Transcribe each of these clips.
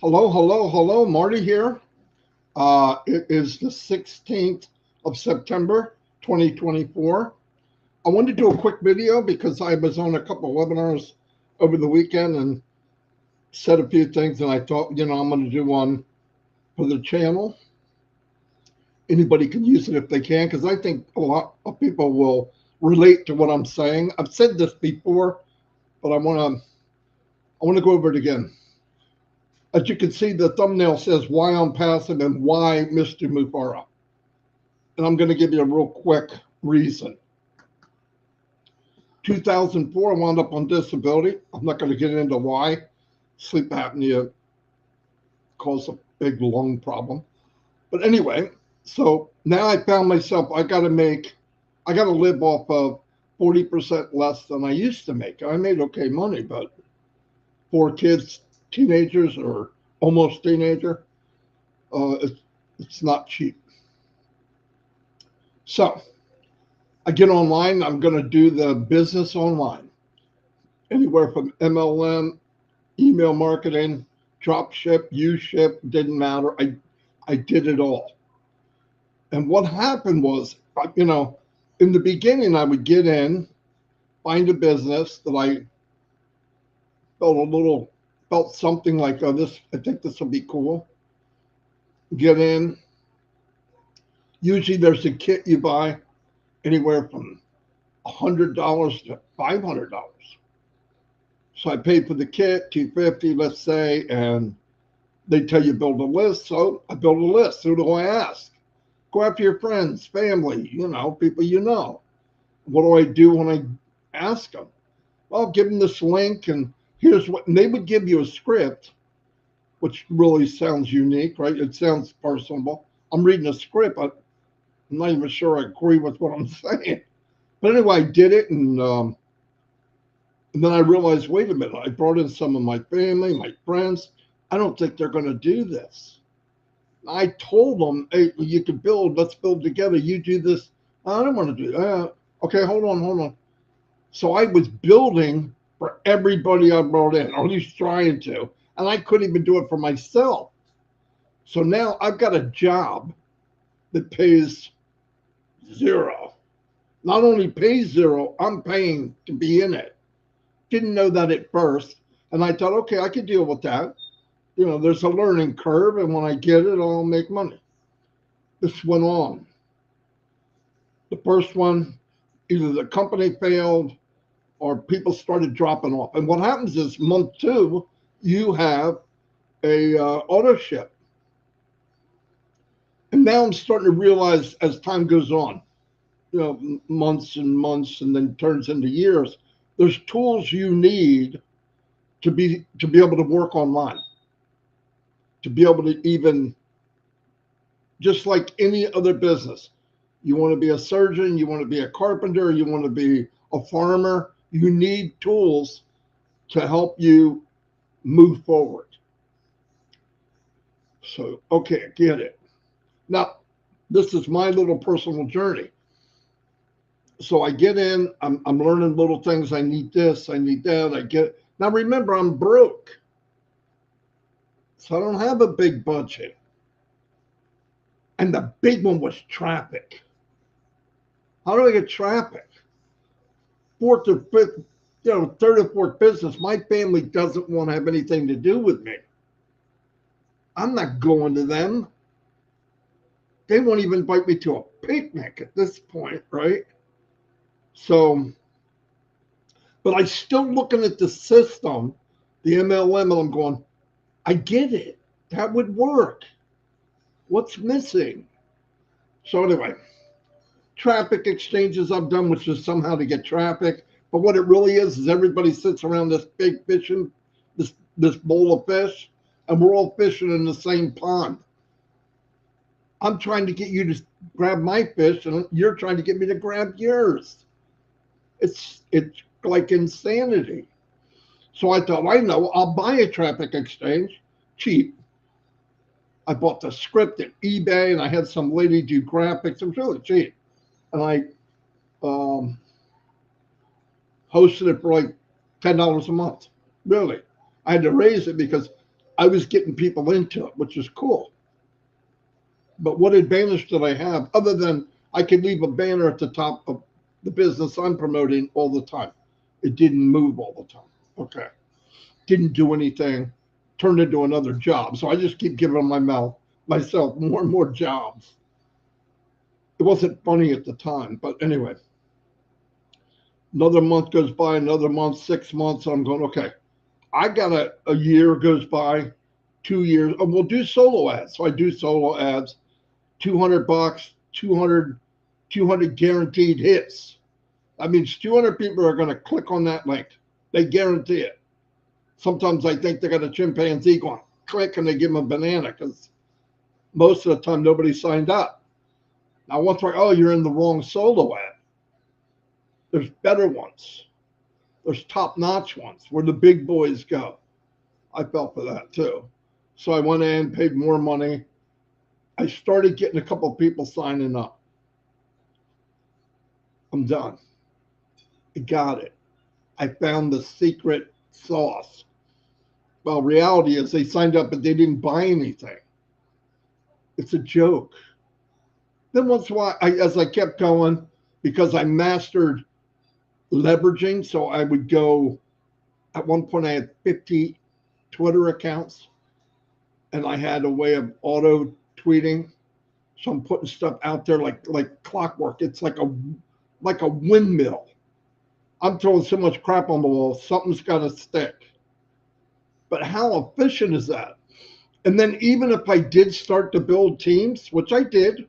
Hello, hello, hello. Marty here. It is the 16th of September, 2024. I wanted to do a quick video because I was on a couple of webinars over the weekend and said a few things, and I thought, I'm going to do one for the channel. Anybody can use it if they can, because I think a lot of people will relate to what I'm saying. I've said this before, but I want to go over it again. As you can see, the thumbnail says why Onpassive and why Mr. Mufareh. And I'm going to give you a real quick reason. 2004, I wound up on disability. I'm not going to get into why. Sleep apnea caused a big lung problem. But anyway, so now I found myself, I got to live off of 40% less than I used to make. I made okay money, but 4 kids, teenagers or almost teenager, it's not cheap. So I get online. I'm going to do the business online, anywhere from MLM, email marketing, drop ship, ship, didn't matter. I did it all. And what happened was, in the beginning, I would get in, find a business that I felt something like, oh, I think this will be cool. Get in. Usually there's a kit you buy anywhere from $100 to $500. So I paid for the kit, $250, let's say, and they tell you build a list. So I build a list. Who do I ask? Go after your friends, family, people you know. What do I do when I ask them? Well, I'll give them this link, and and they would give you a script, which really sounds unique, right? It sounds personable. I'm reading a script. I'm not even sure I agree with what I'm saying. But anyway, I did it, and then I realized, wait a minute, I brought in some of my family, my friends. I don't think they're going to do this. I told them, hey, you can build, let's build together. You do this. I don't want to do that. Okay, hold on. So I was building for everybody I brought in, or at least trying to, and I couldn't even do it for myself. So now I've got a job that pays zero. Not only pays zero, I'm paying to be in it. Didn't know that at first. And I thought, okay, I could deal with that. There's a learning curve, and when I get it, I'll make money. This went on. The first one, either the company failed or people started dropping off. And what happens is month 2, you have a auto ship. And now I'm starting to realize as time goes on, months and months, and then turns into years, there's tools you need to be able to work online, to be able to even, just like any other business, you want to be a surgeon, you want to be a carpenter, you want to be a farmer, you need tools to help you move forward. So, okay, I get it. Now, this is my little personal journey. So I get in, I'm learning little things. I need this, I need that. I get it. Now remember, I'm broke. So I don't have a big budget. And the big one was traffic. How do I get traffic? 4th or 5th, 3rd or 4th business, my family doesn't want to have anything to do with me. I'm not going to them. They won't even invite me to a picnic at this point, right? So, but I'm still looking at the system, the MLM, and I'm going, I get it. That would work. What's missing? So anyway, traffic exchanges I've done, which is somehow to get traffic. But what it really is everybody sits around this big fishing, this bowl of fish, and we're all fishing in the same pond. I'm trying to get you to grab my fish, and you're trying to get me to grab yours. It's like insanity. So I thought, I know, I'll buy a traffic exchange cheap. I bought the script at eBay, and I had some lady do graphics. It was really cheap. And I hosted it for like $10 a month. Really. I had to raise it because I was getting people into it, which is cool. But what advantage did I have other than I could leave a banner at the top of the business I'm promoting all the time? It didn't move all the time. Okay. Didn't do anything, turned into another job. So I just keep giving myself more and more jobs. It wasn't funny at the time, but anyway. Another month goes by, another month, 6 months. I'm going, okay, I got a year goes by, 2 years. And we'll do solo ads. So I do solo ads, $200, 200 guaranteed hits. That means 200 people are going to click on that link. They guarantee it. Sometimes I think they got a chimpanzee going, click, and they give them a banana because most of the time nobody signed up. Now, once I, oh, you're in the wrong solo ad. There's better ones. There's top-notch ones where the big boys go. I fell for that too. So I went in, paid more money. I started getting a couple of people signing up. I'm done. I got it. I found the secret sauce. Well, reality is they signed up, but they didn't buy anything. It's a joke. Then once in a while, as I kept going, because I mastered leveraging, so I would go, at one point I had 50 Twitter accounts, and I had a way of auto tweeting. So I'm putting stuff out there like clockwork. It's like a windmill. I'm throwing so much crap on the wall, something's got to stick. But how efficient is that? And then even if I did start to build teams, which I did,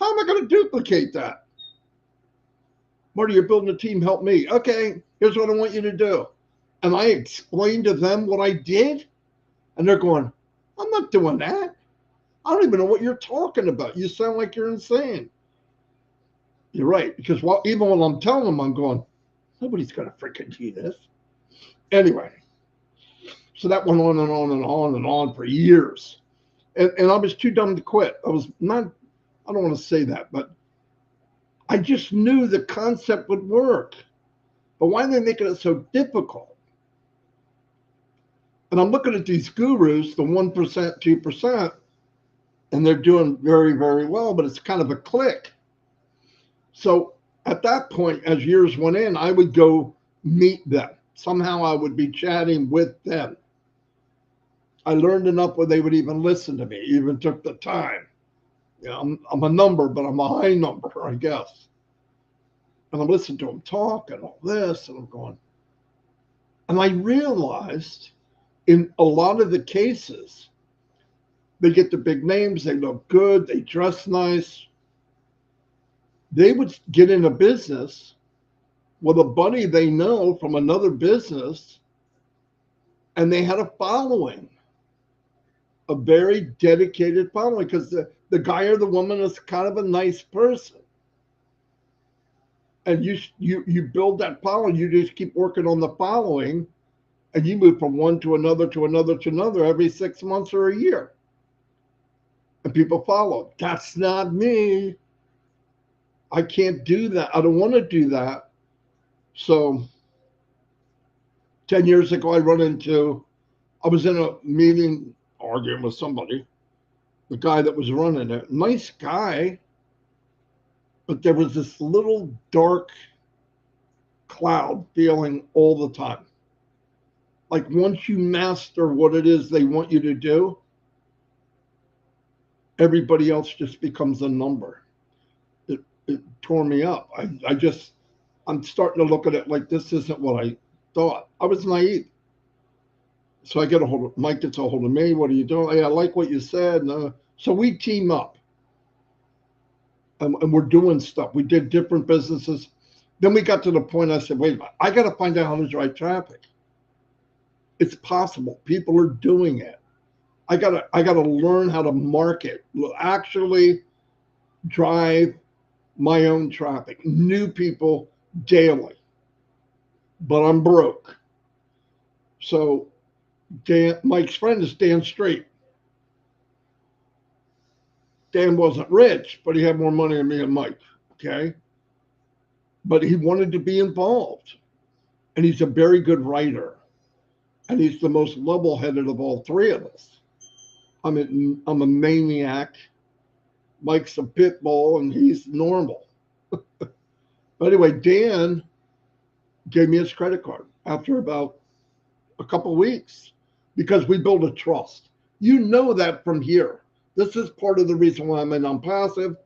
how am I going to duplicate that? Marty, you're building a team, help me. Okay, here's what I want you to do. And I explained to them what I did, and they're going, I'm not doing that. I don't even know what you're talking about. You sound like you're insane. You're right, because even when I'm telling them, I'm going, nobody's going to freaking do this. Anyway, so that went on and on and on and on for years. And I was too dumb to quit. I don't want to say that, but I just knew the concept would work. But why are they making it so difficult? And I'm looking at these gurus, the 1%, 2%, and they're doing very, very well, but it's kind of a clique. So at that point, as years went in, I would go meet them. Somehow I would be chatting with them. I learned enough where they would even listen to me, even took the time. You know, I'm a number, but I'm a high number, I guess. And I'm listening to them talk and all this, and I'm going. And I realized in a lot of the cases, they get the big names, they look good, they dress nice. They would get in a business with a buddy they know from another business, and they had a following, a very dedicated following, because the guy or the woman is kind of a nice person. And you build that following, you just keep working on the following, and you move from one to another to another to another every 6 months or a year. And people follow. That's not me. I can't do that. I don't want to do that. So 10 years ago, I was in a meeting arguing with somebody, the guy that was running it. Nice guy, but there was this little dark cloud feeling all the time. Like once you master what it is they want you to do, everybody else just becomes a number. It tore me up. I'm starting to look at it like this isn't what I thought. I was naive. So I get a hold of Mike, gets a hold of me. What are you doing? Hey, I like what you said. So we team up, and we're doing stuff. We did different businesses. Then we got to the point I said, wait a minute, I got to find out how to drive traffic. It's possible. People are doing it. I gotta learn how to market, actually drive my own traffic, new people daily. But I'm broke. So Mike's friend is Dan Street. Dan wasn't rich, but he had more money than me and Mike. Okay. But he wanted to be involved. And he's a very good writer. and he's the most level-headed of all three of us. I'm a maniac. Mike's a pit bull, and he's normal. But anyway, Dan gave me his credit card after about a couple of weeks because we built a trust. You know that from here. This is part of the reason why I'm in Onpassive,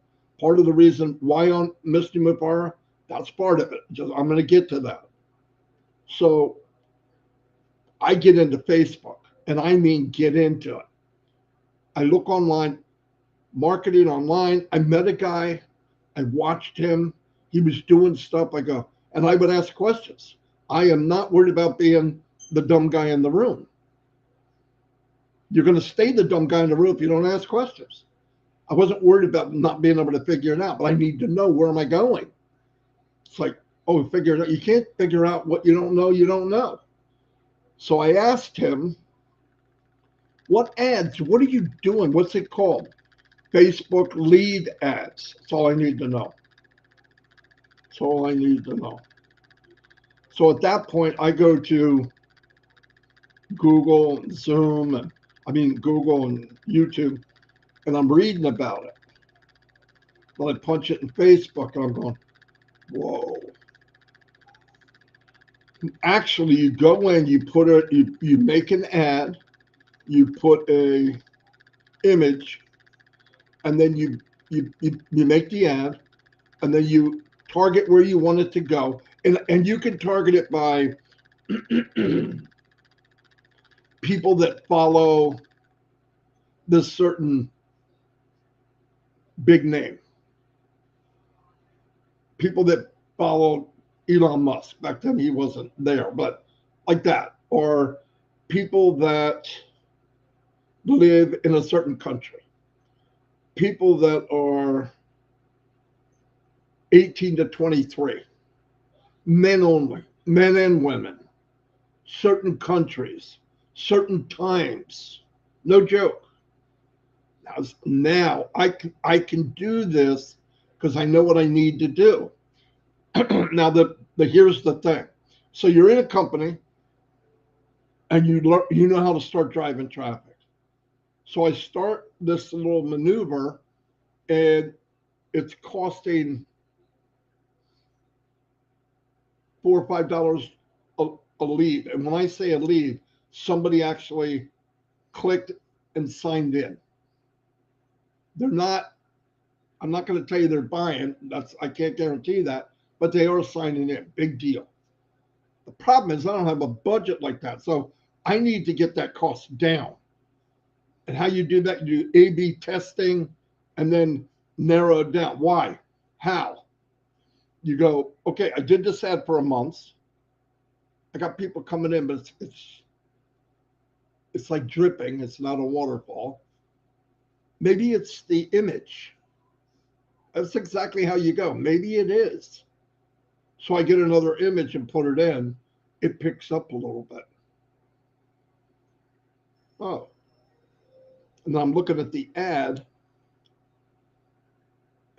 part of the reason why on Mr. Mufareh. That's part of it. I'm going to get to that. So I get into Facebook, and I mean get into it. I look online, marketing online. I met a guy. I watched him. He was doing stuff. I go, and I would ask questions. I am not worried about being the dumb guy in the room. You're going to stay the dumb guy in the room if you don't ask questions. I wasn't worried about not being able to figure it out, but I need to know, where am I going? It's like, oh, figure it out. You can't figure out what you don't know, you don't know. So I asked him, what ads? What are you doing? What's it called? Facebook lead ads. That's all I need to know. That's all I need to know. So at that point, I go to Google and Zoom, and Google and YouTube, and I'm reading about it. But I punch it in Facebook, and I'm going, whoa. Actually, you go in, you put it, you make an ad, you put a image, and then you make the ad, and then you target where you want it to go, and you can target it by people that follow this certain big name, people that follow Elon Musk. Back then he wasn't there, but like that, or people that live in a certain country, people that are 18 to 23, men only, men and women, certain countries, certain times. No joke. Now I can do this because I know what I need to do. Now here's the thing. So you're in a company and you know how to start driving traffic. So I start this little maneuver, and it's costing $4 or $5 a lead. And when I say a lead, somebody actually clicked and signed in. They're not, I'm not going to tell you they're buying. I can't guarantee that, but they are signing in. Big deal. The problem is I don't have a budget like that. So I need to get that cost down. And how you do that, you do A/B testing and then narrow it down. Why? How? You go, okay, I did this ad for a month. I got people coming in, but it's like dripping. It's not a waterfall. Maybe it's the image. That's exactly how you go. Maybe it is. So I get another image and put it in. It picks up a little bit. Oh. And I'm looking at the ad,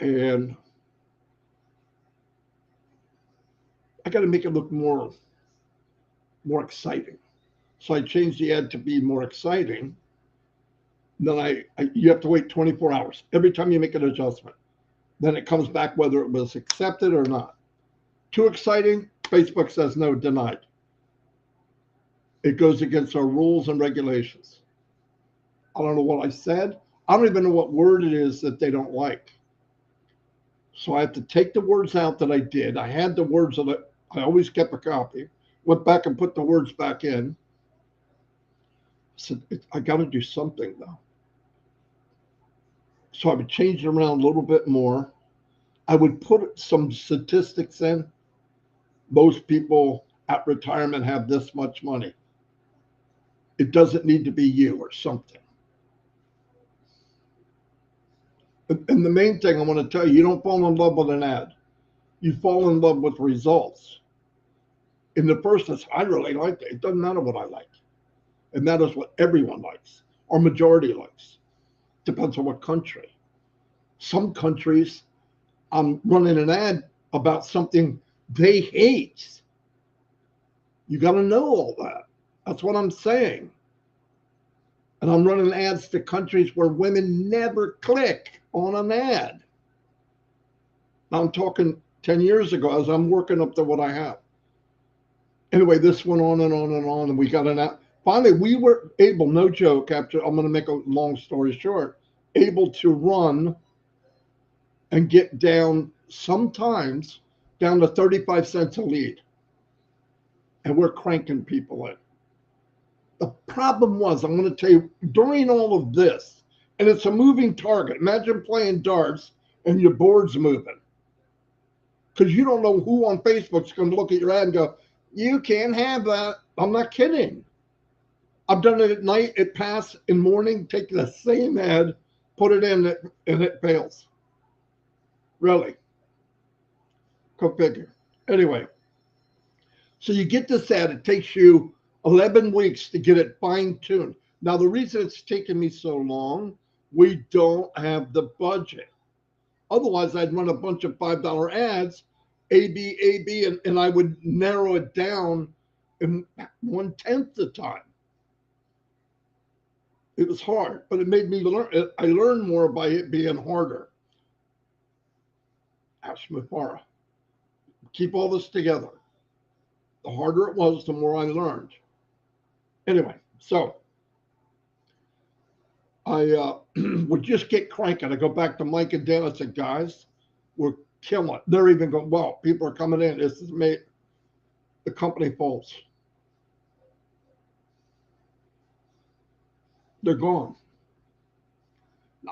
and I got to make it look more exciting. So I changed the ad to be more exciting. Then you have to wait 24 hours every time you make an adjustment. Then it comes back whether it was accepted or not. Too exciting, Facebook says no, denied. It goes against our rules and regulations. I don't know what I said. I don't even know what word it is that they don't like. So I have to take the words out that I did. I had the words that I always kept a copy. Went back and put the words back in. I said, I got to do something though. So I would change it around a little bit more. I would put some statistics in. Most people at retirement have this much money. It doesn't need to be you or something. And the main thing I want to tell you, you don't fall in love with an ad. You fall in love with results. In the first instance, I really liked it. It doesn't matter what I like. It matters what everyone likes or majority likes. Depends on what country. Some countries, I'm running an ad about something they hate. You got to know all that. That's what I'm saying. And I'm running ads to countries where women never click on an ad. Now I'm talking 10 years ago as I'm working up to what I have. Anyway, this went on and on and on, and we got an app. Finally, we were able, no joke, after, I'm going to make a long story short, able to run and get down sometimes down to 35 cents a lead. And we're cranking people in. The problem was, I'm going to tell you, during all of this, and it's a moving target. Imagine playing darts and your board's moving. Because you don't know who on Facebook's going to look at your ad and go, you can't have that. I'm not kidding. I've done it at night, it pass in morning, take the same ad, put it in, and it fails. Really. Go figure. Anyway, so you get this ad, it takes you 11 weeks to get it fine-tuned. Now, the reason it's taken me so long, we don't have the budget. Otherwise, I'd run a bunch of $5 ads, A, B, and I would narrow it down in 1/10 the time. It was hard, but it made me learn. I learned more by it being harder. Ask Mufareh. Keep all this together. The harder it was, the more I learned. Anyway, so I would just get cranking. I go back to Mike and Dan. I said, guys, we're killing it. They're even going, well, people are coming in. This is made the company falls. They're gone.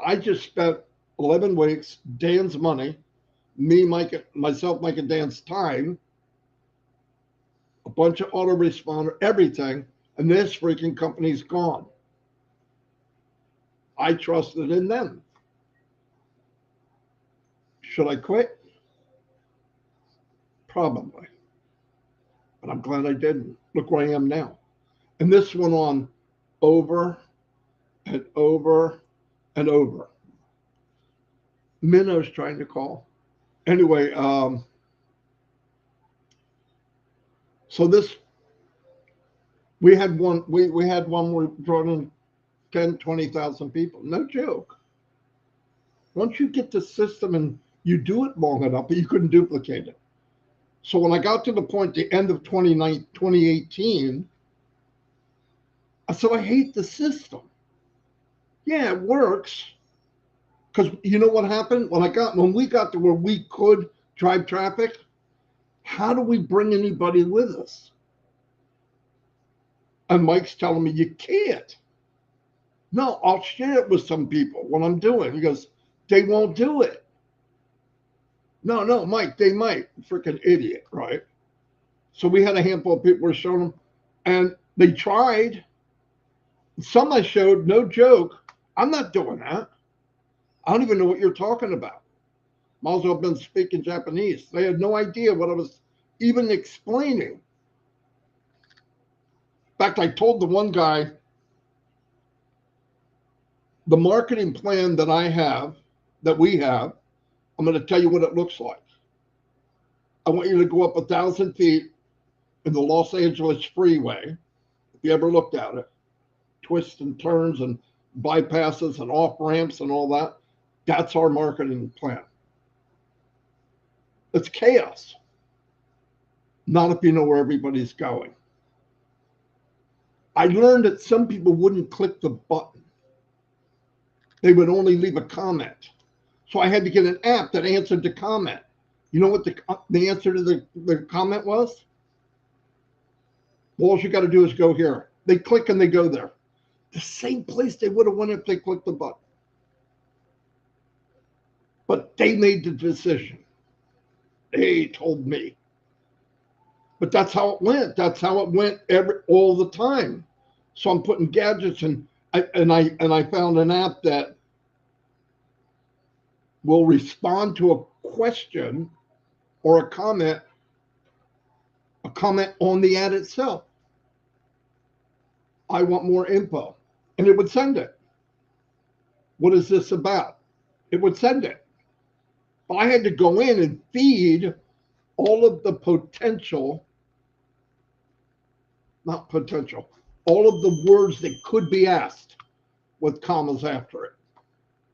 I just spent 11 weeks, Dan's money, myself, Mike, and Dan's time, a bunch of autoresponder, everything, and this freaking company's gone. I trusted in them. Should I quit? Probably. But I'm glad I didn't. Look where I am now. And this went on over and over and over. Minnow's trying to call. Anyway, so this, we had one where we brought in 10, 20,000 people. No joke. Once you get the system and you do it long enough, you couldn't duplicate it. So when I got to the point, the end of 2018, I said, I hate the system. Yeah, it works. Because you know what happened? When we got to where we could drive traffic, how do we bring anybody with us? And Mike's telling me, you can't. No, I'll share it with some people what I'm doing. He goes, they won't do it. No, Mike, they might. Freaking idiot, right? So we had a handful of people we're showing them, and they tried. Some I showed, no joke. I'm not doing that. I don't even know what you're talking about. Might as well have been speaking Japanese. They had no idea what I was even explaining. In fact, I told the one guy, the marketing plan that we have, I'm going to tell you what it looks like. I want you to go up 1,000 feet in the Los Angeles freeway. If you ever looked at it, twists and turns and bypasses and off ramps and all that. That's our marketing plan. It's chaos. Not if you know where everybody's going. I learned that some people wouldn't click the button. They would only leave a comment. So I had to get an app that answered the comment. You know what the answer to the comment was? Well, all you got to do is go here. They click and they go there. The same place they would have went if they clicked the button. But they made the decision. They told me. But that's how it went. That's how it went all the time. So I'm putting gadgets and I found an app that will respond to a question or a comment on the ad itself. I want more info. And it would send it. What is this about? It would send it. But I had to go in and feed all of the potential, not potential, all of the words that could be asked with commas after it.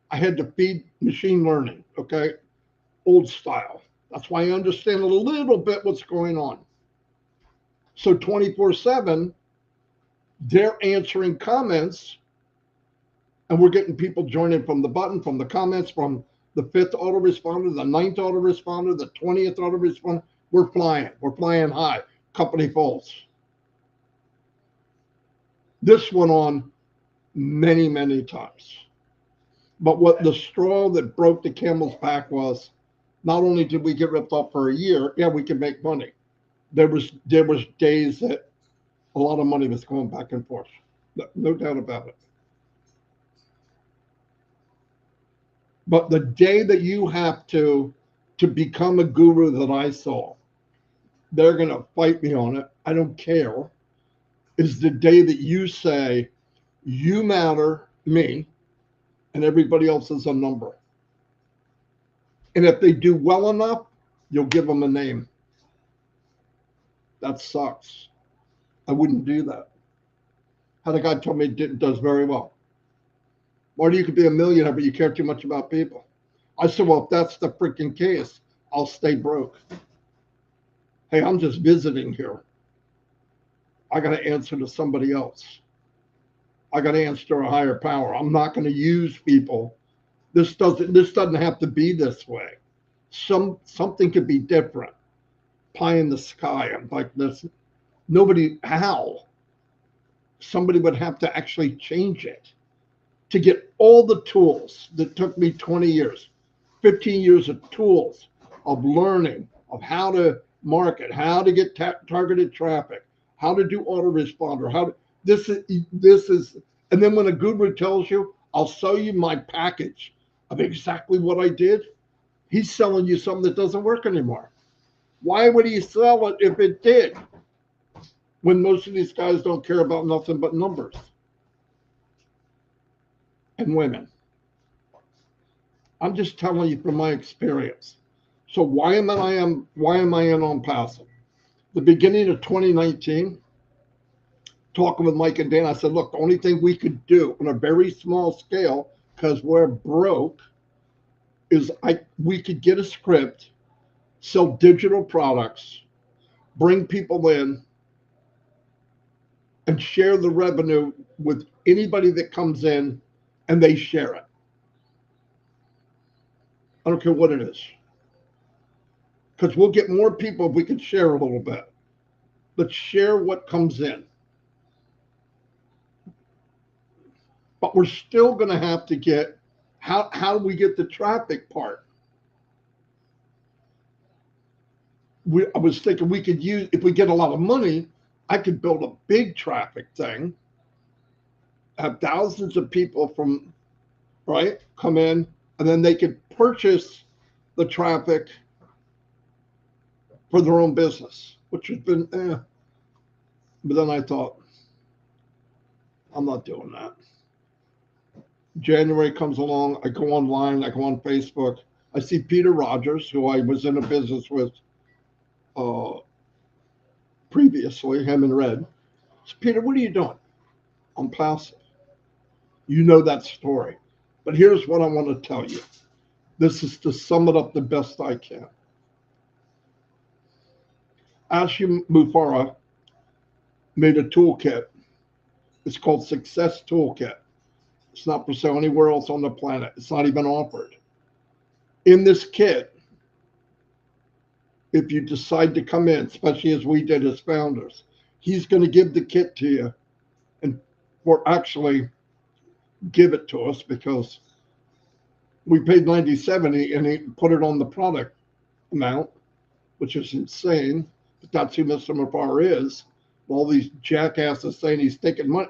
I had to feed machine learning, okay? Old style. That's why I understand a little bit what's going on. So 24/7, they're answering comments, and we're getting people joining from the button, from the comments, from the 5th autoresponder, the 9th autoresponder, the 20th autoresponder. We're flying high. Company falls. This went on many, many times. But what the straw that broke the camel's back was, not only did we get ripped off for a year, yeah, we could make money. There was days that a lot of money was going back and forth. No doubt about it. But the day that you have to become a guru that I saw, they're going to fight me on it. I don't care. Is the day that you say, you matter, me, and everybody else is a number. And if they do well enough, you'll give them a name. That sucks. I wouldn't do that. Had a guy told me it does very well. Marty, you could be a millionaire, but you care too much about people. I said, well, if that's the freaking case, I'll stay broke. Hey, I'm just visiting here. I got to answer to somebody else. I got to answer to a higher power. I'm not going to use people. This doesn't have to be this way. Something could be different. Pie in the sky. I'm like this. Nobody, how? Somebody would have to actually change it to get all the tools that took me 20 years, 15 years of tools, of learning, of how to market, how to get targeted traffic, how to do autoresponder, this is, and then when a guru tells you, I'll sell you my package of exactly what I did, he's selling you something that doesn't work anymore. Why would he sell it if it did? When most of these guys don't care about nothing but numbers. And women. I'm just telling you from my experience. So why am I in Onpassive? The beginning of 2019, talking with Mike and Dan, I said, look, the only thing we could do on a very small scale, because we're broke, is we could get a script, sell digital products, bring people in, and share the revenue with anybody that comes in, and they share it. I don't care what it is. Because we'll get more people if we can share a little bit. But share what comes in. But we're still going to have to get, how do we get the traffic part? I was thinking we could use, if we get a lot of money, I could build a big traffic thing, have thousands of people from, right, come in, and then they could purchase the traffic for their own business, which has been, But then I thought, I'm not doing that. January comes along, I go online, I go on Facebook, I see Peter Rogers, who I was in a business with previously, him and Red. So, Peter, what are you doing? I'm passive. You know that story. But here's what I want to tell you. This is to sum it up the best I can. Mufareh made a toolkit. It's called Success Toolkit. It's not for sale anywhere else on the planet. It's not even offered. In this kit, if you decide to come in, especially as we did as founders, he's going to give the kit to you, and or actually give it to us because we paid $90.70 and he put it on the product amount, which is insane. But that's who Mr. Mufareh is. All these jackasses saying he's taking money.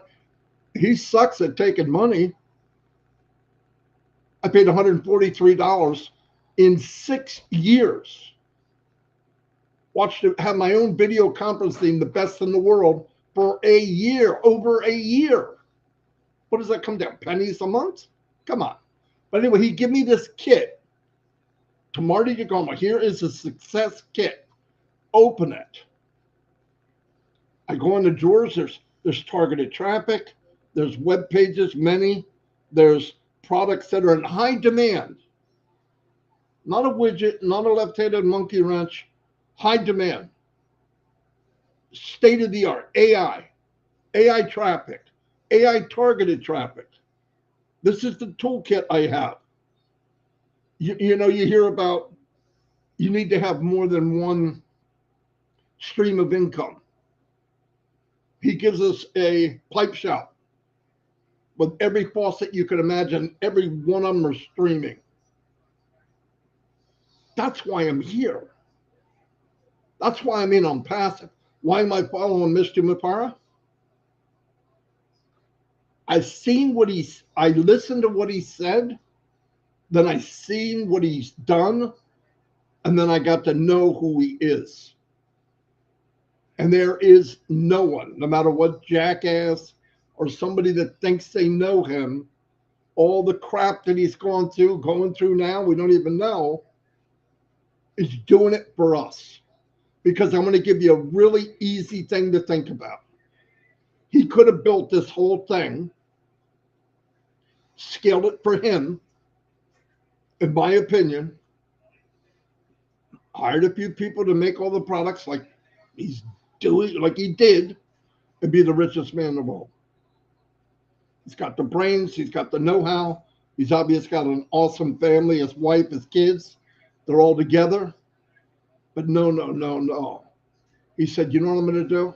He sucks at taking money. I paid $143 in 6 years. Watched it, have my own video conferencing, the best in the world, for a year, over a year. What does that come down? Pennies a month? Come on. But anyway, he gave me this kit to Marty Degarmo. Here is a success kit. Open it. I go in the drawers. There's There's targeted traffic. There's web pages, many. There's products that are in high demand. Not a widget, not a left-handed monkey wrench, high demand. State of the art, AI traffic, AI targeted traffic. This is the toolkit I have. You hear about you need to have more than one stream of income. He gives us a pipe shop with every faucet you can imagine. Every one of them are streaming. That's why I'm here. That's why I'm in Onpassive. Why am I following Mr. Mufareh? I listened to what he said, then I seen what he's done, and then I got to know who he is. And there is no one, no matter what jackass or somebody that thinks they know him, all the crap that he's going through now, we don't even know, is doing it for us. Because I'm going to give you a really easy thing to think about. He could have built this whole thing, scaled it for him, in my opinion, hired a few people to make all the products like he's doing, like he did, and be the richest man in the world. He's got the brains, he's got the know-how, he's obviously got an awesome family, his wife, his kids, they're all together. But no. He said, you know what I'm going to do?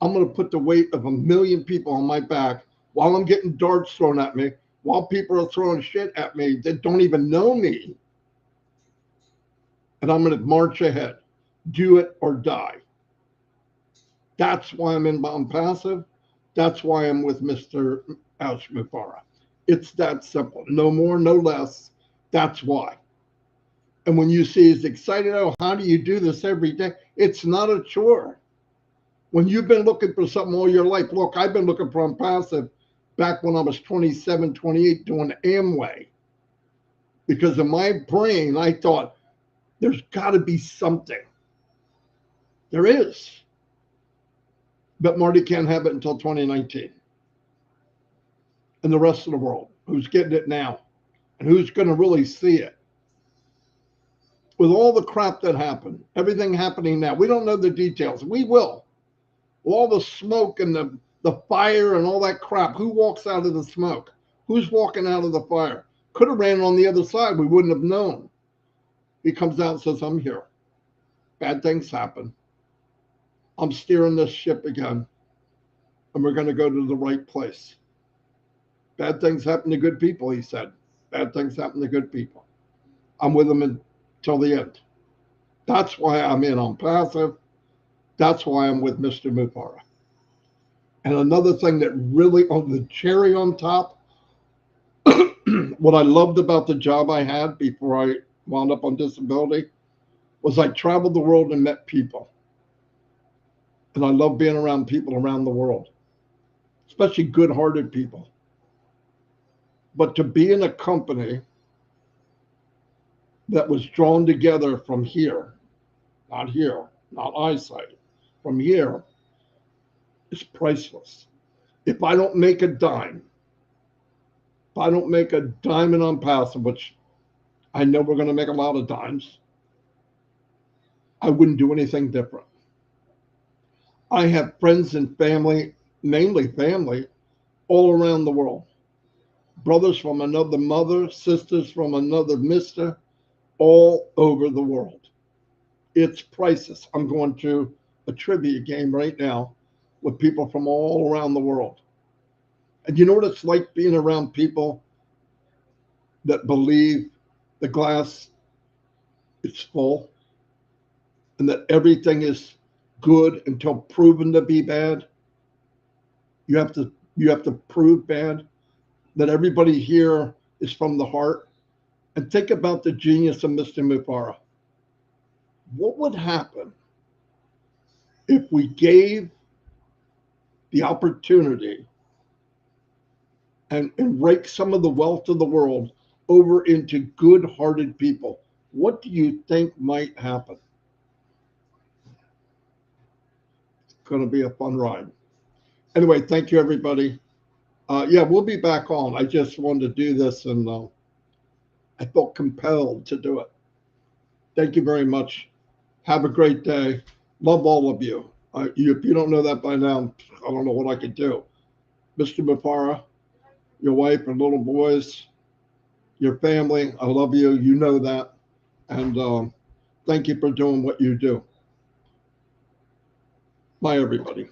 I'm going to put the weight of 1 million people on my back while I'm getting darts thrown at me, while people are throwing shit at me that don't even know me. And I'm going to march ahead, do it or die. That's why I'm in Onpassive. That's why I'm with Mr. Mufareh. It's that simple. No more, no less. That's why. And when you see he's excited, oh, how do you do this every day? It's not a chore. When you've been looking for something all your life, look, I've been looking for Onpassive back when I was 27, 28 doing Amway. Because in my brain, I thought, there's got to be something. There is. But Marty can't have it until 2019. And the rest of the world, who's getting it now, and who's going to really see it. With all the crap that happened, everything happening now, we don't know the details. We will. All the smoke and the fire and all that crap. Who walks out of the smoke? Who's walking out of the fire? Could have ran on the other side. We wouldn't have known. He comes out and says, I'm here. Bad things happen. I'm steering this ship again. And we're going to go to the right place. Bad things happen to good people, he said. Bad things happen to good people. I'm with him until the end. That's why I'm in Onpassive. That's why I'm with Mr. Mufareh. And another thing that really, on the cherry on top, what I loved about the job I had before I wound up on disability was I traveled the world and met people. And I love being around people around the world, especially good-hearted people. But to be in a company that was drawn together from here, not eyesight, from here, is priceless. If I don't make a dime, in Onpassive, which I know we're going to make a lot of dimes, I wouldn't do anything different. I have friends and family, mainly family, all around the world. Brothers from another mother, sisters from another mister, all over the world. It's priceless. I'm going to a trivia game right now with people from all around the world. And you know what it's like being around people that believe the glass is full and that everything is good until proven to be bad? You have to prove bad, that everybody here is from the heart. And think about the genius of Mr. Mufareh. What would happen if we gave the opportunity and rake some of the wealth of the world over into good-hearted people? What do you think might happen? It's going to be a fun ride. Anyway, thank you, everybody. Yeah, we'll be back on. I just wanted to do this, and I felt compelled to do it. Thank you very much. Have a great day. Love all of you. If you don't know that by now, I don't know what I could do. Mr. Mufareh, your wife and little boys, your family, I love you. You know that. And thank you for doing what you do. Bye, everybody.